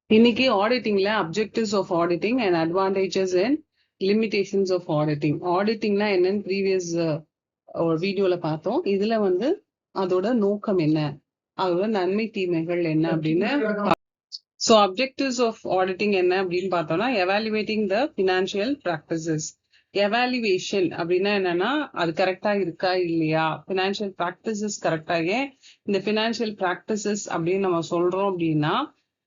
இன்னைக்கு ஆடிட்டிங்ல objectives of auditing and advantages and limitations of auditing. ஆடிட்டிங்னா என்னன்னு ப்ரீவியஸ் ஒரு வீடியோல பார்த்தோம். இதுல வந்து அதோட நோக்கம் என்ன, அதோட நன்மை தீமைகள் என்ன அப்படின்னு. ஸோ அப்ஜெக்டிவ்ஸ் ஆஃப் ஆடிட்டிங் என்ன அப்படின்னு பார்த்தோம்னா, evaluating the financial practices. Evaluation அப்படின்னா என்னன்னா, அது கரெக்டா இருக்கா இல்லையா, ஃபினான்ஷியல் ப்ராக்டிசஸ் கரெக்டா. ஏன் இந்த ஃபினான்ஷியல் ப்ராக்டிசஸ் அப்படின்னு நம்ம சொல்றோம் அப்படின்னா,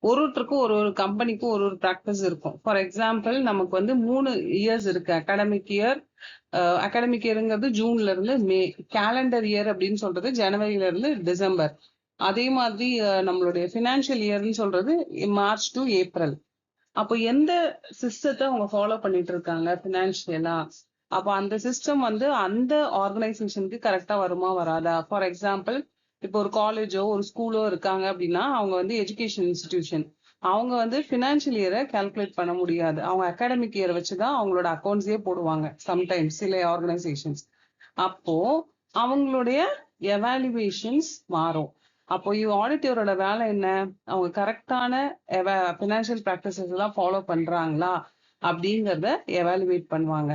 ஒருத்தருக்கும் ஒரு கம்பெனிக்கும் ஒரு ப்ராக்டிஸ் இருக்கும். ஃபார் எக்ஸாம்பிள், நமக்கு வந்து 3 இயர்ஸ் இருக்கு. அகாடமிக் இயர், அகாடமிக் இயருங்கிறது ஜூன்ல இருந்து மே, கேலண்டர் இயர் அப்படின்னு சொல்றது ஜனவரியில இருந்து டிசம்பர். அதே மாதிரி நம்மளுடைய ஃபினான்ஷியல் இயர்னு சொல்றது மார்ச் டு ஏப்ரல். அப்போ எந்த சிஸ்டத்தை அவங்க ஃபாலோ பண்ணிட்டு இருக்காங்க ஃபினான்ஷியலா, அப்போ அந்த சிஸ்டம் வந்து அந்த ஆர்கனைசேஷனுக்கு கரெக்டா வருமா வராதா. ஃபார் எக்ஸாம்பிள், இப்போ ஒரு காலேஜோ ஒரு ஸ்கூலோ இருக்காங்க அப்படின்னா, அவங்க வந்து எஜுகேஷன் இன்ஸ்டிடியூஷன், அவங்க வந்து ஃபினான்ஷியல் இயரை கால்குலேட் பண்ண முடியாது. அவங்க அகாடமிக் இயரை வச்சுதான் அவங்களோட அக்கௌண்ட்ஸே போடுவாங்க சம்டைம்ஸ் சில ஆர்கனைசேஷன்ஸ். அப்போ அவங்களுடைய எவாலுவேஷன்ஸ் மாறும். அப்போ ஆடிட்டரோட வேலை என்ன, அவங்க கரெக்டான ஃபினான்ஷியல் ப்ராக்டிசஸ் எல்லாம் ஃபாலோ பண்றாங்களா அப்படிங்கறத எவாலுவேட் பண்ணுவாங்க.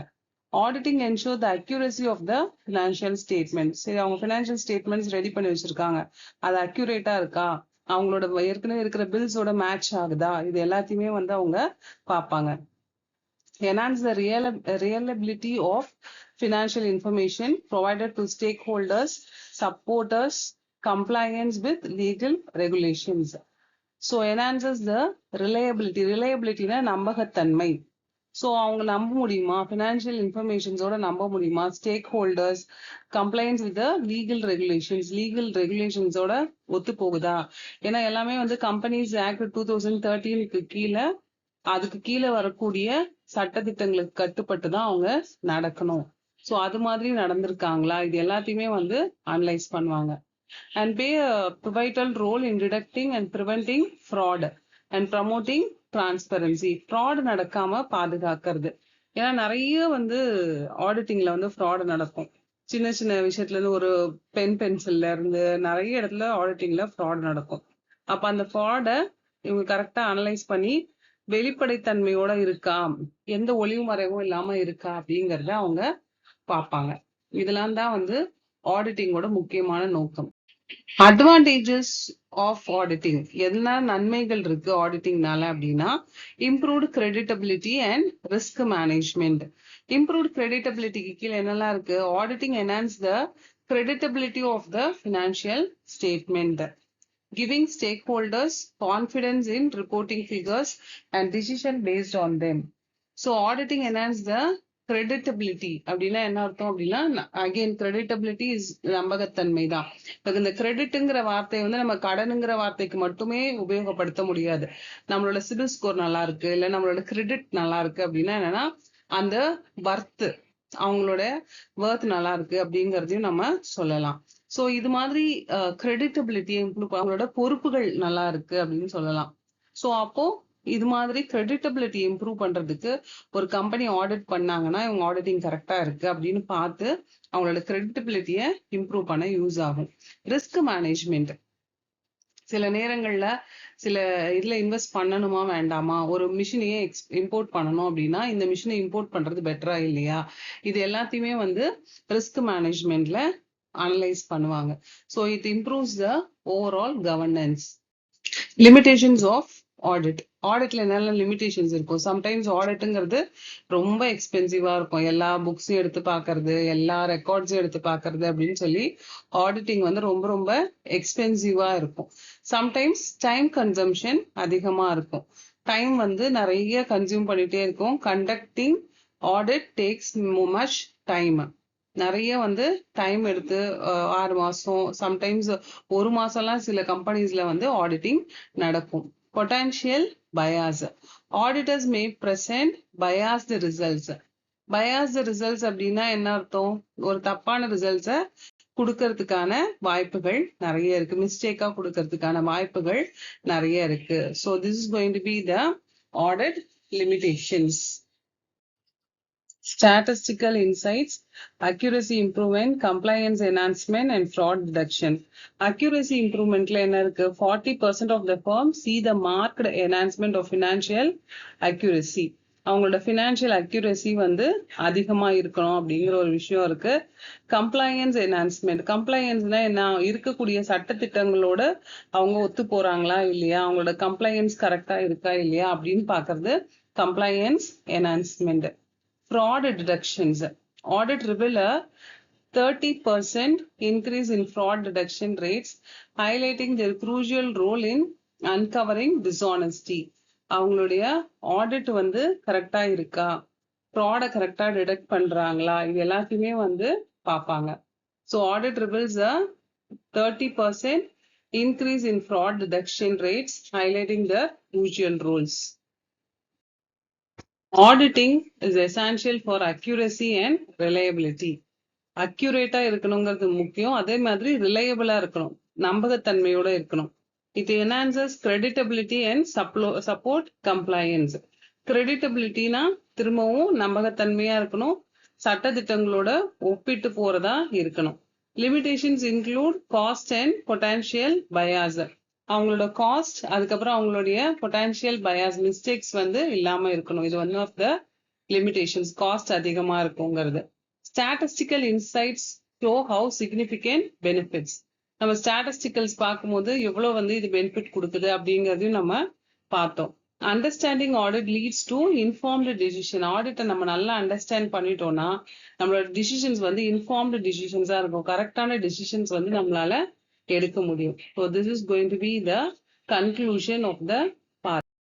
Auditing ensure the accuracy of the financial statement. சரி, அவங்க ஃபினான்ஷியல் ஸ்டேட்மெண்ட்ஸ் ரெடி பண்ணி வச்சிருக்காங்க, அது அக்யூரேட்டா இருக்கா, அவங்களோட ஏற்கனவே இருக்கிற பில்ஸோட மேட்ச் ஆகுதா, இது எல்லாத்தையுமே வந்து அவங்க பார்ப்பாங்க. Enhance the reliability of financial information provided to stakeholders, supporters, compliance with legal regulations. So enhances the reliability. Reliability-னா நம்பகத்தன்மை. ஸோ அவங்க நம்ப முடியுமா, ஃபினான்ஷியல் இன்ஃபர்மேஷன்ஸோட நம்ப முடியுமா, stakeholders, complaints with legal regulations, legal ரெகுலேஷன்ஸோட ஒத்து போகுதா. ஏன்னா எல்லாமே வந்து கம்பெனிஸ் ஆக்ட் 2013க்கு கீழே, அதுக்கு கீழே வரக்கூடிய சட்டத்திட்டங்களுக்கு கட்டுப்பட்டு தான் அவங்க நடக்கணும். ஸோ அது மாதிரி நடந்திருக்காங்களா, இது எல்லாத்தையுமே வந்து அனலைஸ் பண்ணுவாங்க. And play a pivotal role in detecting and preventing fraud and promoting transparency. fraud நடக்காம பாதுகாக்கிறது. ஏன்னா நிறைய வந்து ஆடிட்டிங்ல வந்து ஃப்ராட் நடக்கும். சின்ன சின்ன விஷயத்துல இருந்து, ஒரு பென்சில்ல இருந்து நிறைய இடத்துல ஆடிட்டிங்ல ஃப்ராட் நடக்கும். அப்ப அந்த ஃப்ராடை இவங்க கரெக்டா அனலைஸ் பண்ணி வெளிப்படைத்தன்மையோட இருக்கா, எந்த ஒளிவு மறைவும் இல்லாம இருக்கா அப்படிங்கறத அவங்க பார்ப்பாங்க. இதெல்லாம் தான் வந்து ஆடிட்டிங்கோட முக்கியமான நோக்கம். Advantages of auditing. என்ன நன்மைகள் இருக்கு ஆடிட்டிங்னால அப்படின்னா, improved creditability and risk management. Improved கிரெடிட்டபிலிட்டிக்கு கீழே என்னெல்லாம் இருக்கு, auditing enhance the creditability of the financial statement, giving stakeholders confidence in reporting figures and decision based on them. So auditing enhance the credibility. அப்படின்னா என்ன அர்த்தம் அப்படின்னா, அகைன் கிரெடிட்டபிலிட்டி இஸ் நம்பகத்தன்மை தான். இந்த கிரெடிட்ங்கிற வார்த்தையை வந்து நம்ம கடனுங்கிற வார்த்தைக்கு மட்டுமே உபயோகப்படுத்த முடியாது. நம்மளோட சிபில் ஸ்கோர் நல்லா இருக்கு, இல்ல நம்மளோட கிரெடிட் நல்லா இருக்கு அப்படின்னா என்னன்னா, அந்த வர்த், அவங்களோட வர்த் நல்லா இருக்கு அப்படிங்கறதையும் நம்ம சொல்லலாம். ஸோ இது மாதிரி கிரெடிட்டபிலிட்டியை இம்ப்ரூவ், அவங்களோட பொறுப்புகள் நல்லா இருக்கு அப்படின்னு சொல்லலாம். ஸோ அப்போ இது மாதிரி கிரெடிட்டபிலிட்டி இம்ப்ரூவ் பண்றதுக்கு ஒரு கம்பெனி ஆடிட் பண்ணாங்கன்னா, இவங்க ஆடிட்டிங் கரெக்டா இருக்கு அப்படின்னு பார்த்து அவங்களோட கிரெடிட்டபிலிட்டியை இம்ப்ரூவ் பண்ண யூஸ் ஆகும். Risk management. சில நேரங்கள்ல சில இதுல இன்வெஸ்ட் பண்ணணுமா வேண்டாமா, ஒரு மிஷினையே இம்போர்ட் பண்ணணும் அப்படின்னா இந்த மிஷினை இம்போர்ட் பண்றது பெட்டரா இல்லையா, இது எல்லாத்தையுமே வந்து ரிஸ்க் மேனேஜ்மெண்ட்ல அனலைஸ் பண்ணுவாங்க. So it improves the overall governance. Limitations of audit. ஆடிட்ல என்னென்ன லிமிடேஷன்ஸ் இருக்கும். சம்டைம்ஸ் ஆடிட்டுங்கிறது ரொம்ப எக்ஸ்பென்சிவா இருக்கும். எல்லா புக்ஸையும் எடுத்து பார்க்கறது, எல்லா ரெக்கார்ட்ஸையும் எடுத்து பார்க்கறது அப்படின்னு சொல்லி ஆடிட்டிங் வந்து ரொம்ப ரொம்ப எக்ஸ்பென்சிவா இருக்கும். சம்டைம்ஸ் டைம் கன்சம்ஷன் அதிகமா இருக்கும். டைம் வந்து நிறைய கன்சியூம் பண்ணிட்டே இருக்கும். Conducting audit takes much time. நிறைய வந்து டைம் எடுத்து 6 மாசம், சம்டைம்ஸ் 1 மாசம்லாம் சில கம்பெனிஸ்ல வந்து ஆடிட்டிங் நடக்கும். Potential bias. Auditors may present biased results. Biased results அப்படின்னா என்ன அர்த்தம், ஒரு தப்பான ரிசல்ட்ஸை கொடுக்கறதுக்கான வாய்ப்புகள் நிறைய இருக்கு, மிஸ்டேக்கா கொடுக்கறதுக்கான வாய்ப்புகள் நிறைய இருக்கு. So this is going to be the audit limitations. statistical insights, accuracy improvement, compliance enhancement, and fraud reduction. Accuracy improvement ல என்ன இருக்கு? 40% of the firms see the marked enhancement of financial accuracy. அவங்களோட ஃபினான்ஷியல் அக்யூரசி வந்து அதிகமா இருக்கணும் அப்படிங்கிற ஒரு விஷயம் இருக்கு. Compliance enhancement. கம்ப்ளையன்ஸ்னா என்ன? இருக்கக்கூடிய சட்டத்திட்டங்களோட அவங்க ஒத்து போறாங்களா இல்லையா, அவங்களோட கம்ப்ளையன்ஸ் கரெக்டா இருக்கா இல்லையா அப்படின்னு பாக்குறது compliance enhancement. Fraud deductions. Audit reveal a 30% increase in fraud deduction rates, highlighting their crucial role in uncovering dishonesty. அவங்களுடைய ஆடிட் வந்து கரெக்டா இருக்கா, ஃப்ராட கரெக்டா டிடெக்ட் பண்றாங்களா, இது எல்லாத்தையுமே வந்து பார்ப்பாங்க. So audit reveals a 30% increase in fraud deduction rates, highlighting the crucial roles. Auditing is essential for accuracy and reliability. Accurate இருக்கணுங்கிறது முக்கியம், அதே மாதிரி ரிலையபிளா இருக்கணும், நம்பகத்தன்மையோட இருக்கணும். It enhances credibility and support compliance. கிரெடிட்டபிலிட்டினா திரும்பவும் நம்பகத்தன்மையா இருக்கணும், சட்டத்திட்டங்களோட ஒப்பிட்டு போறதா இருக்கணும். Limitations include cost and potential bias. அவங்களோட காஸ்ட், அதுக்கப்புறம் அவங்களுடைய பொட்டன்ஷியல் பயாஸ், மிஸ்டேக்ஸ் வந்து இல்லாம இருக்கணும். இது one of the limitations, cost அதிகமா இருக்குங்கிறது. Statistical insights show how significant benefits. நம்ம ஸ்டாட்டிஸ்டிக்கல்ஸ் பார்க்கும்போது எவ்வளவு வந்து இது பெனிஃபிட் கொடுக்குது அப்படிங்கிறதையும் நம்ம பார்த்தோம். Understanding audit leads to informed decision. ஆடிட்டை நம்ம நல்லா அண்டர்ஸ்டாண்ட் பண்ணிட்டோம்னா நம்மளோட டிசிஷன்ஸ் வந்து இன்ஃபார்ம்டு டிசிஷன்ஸா இருக்கும், கரெக்டான டிசிஷன்ஸ் வந்து நம்மளால எடுக்க முடியும். So this is going to be the conclusion of the